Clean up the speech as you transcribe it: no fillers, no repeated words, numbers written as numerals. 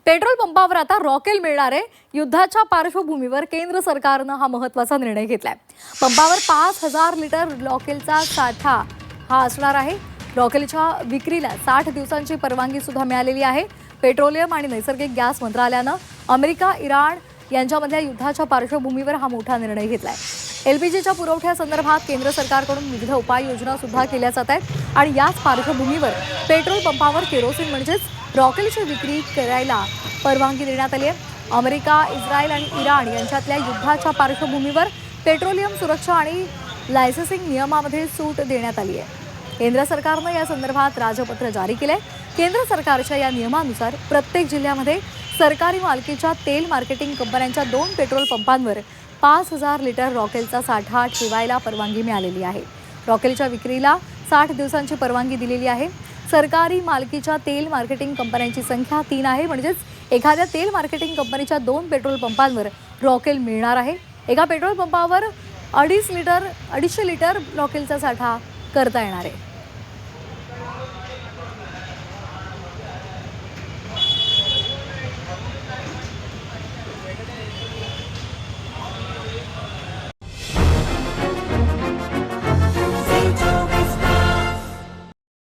Petrol पंपावर आता रॉकेल मिळणार आहे। युद्धाच्या पार्श्वभूमीवर केंद्र सरकारने हा महत्त्वाचा निर्णय घेतलाय। पंपावर 5000 लिटर रॉकेलचा साठा हा असणार आहे। रॉकेलच्या विक्रीला 60 दिवसांची परवानगी सुद्धा मिळालेली आहे। पेट्रोलियम आणि नैसर्गिक गॅस मंत्रालयाने अमेरिका इराण यांच्यामधल्या युद्धाच्या पार्श्वभूमीवर हा मोठा निर्णय घेतलाय। एलपीजीच्या पुरवठ्यासंदर्भात केंद्र सरकारकडून विविध उपाययोजना सुद्धा केल्या जात आहेत आणि याच पार्श्वभूमीवर पेट्रोल पंपावर केरोसिन म्हणजेच रॉकेलची विक्री करायला परवानगी देण्यात आली आहे। अमेरिका, इस्रायल आणि इराण यांच्यातल्या युद्धाच्या पार्श्वभूमीवर पेट्रोलियम सुरक्षा आणि लायसेन्सिंग नियमामध्ये सूट देण्यात आली आहे। केंद्र सरकारने या संदर्भात राजपत्र जारी केले। केंद्र सरकारच्या या नियमानुसार प्रत्येक जिल्ह्यामध्ये सरकारी मालकीच्या तेल मार्केटिंग कंपन्यांच्या 2 पेट्रोल पंपांवर 5000 लिटर रॉकेलचा साठा ठेवायला परवानगी मिळालेली आहे। रॉकेलच्या विक्रीला 60 दिवसांची परवानगी दिलेली आहे। सरकारी मालकीच्या तेल मार्केटिंग कंपन्यांची संख्या 3 आहे, म्हणजेच एखाद्या तेल मार्केटिंग कंपनीच्या 2 पेट्रोल पंपांवर रॉकेल मिळणार आहे। एका पेट्रोल पंपावर 250 लिटर रॉकेलचा साठा करता येणार आहे।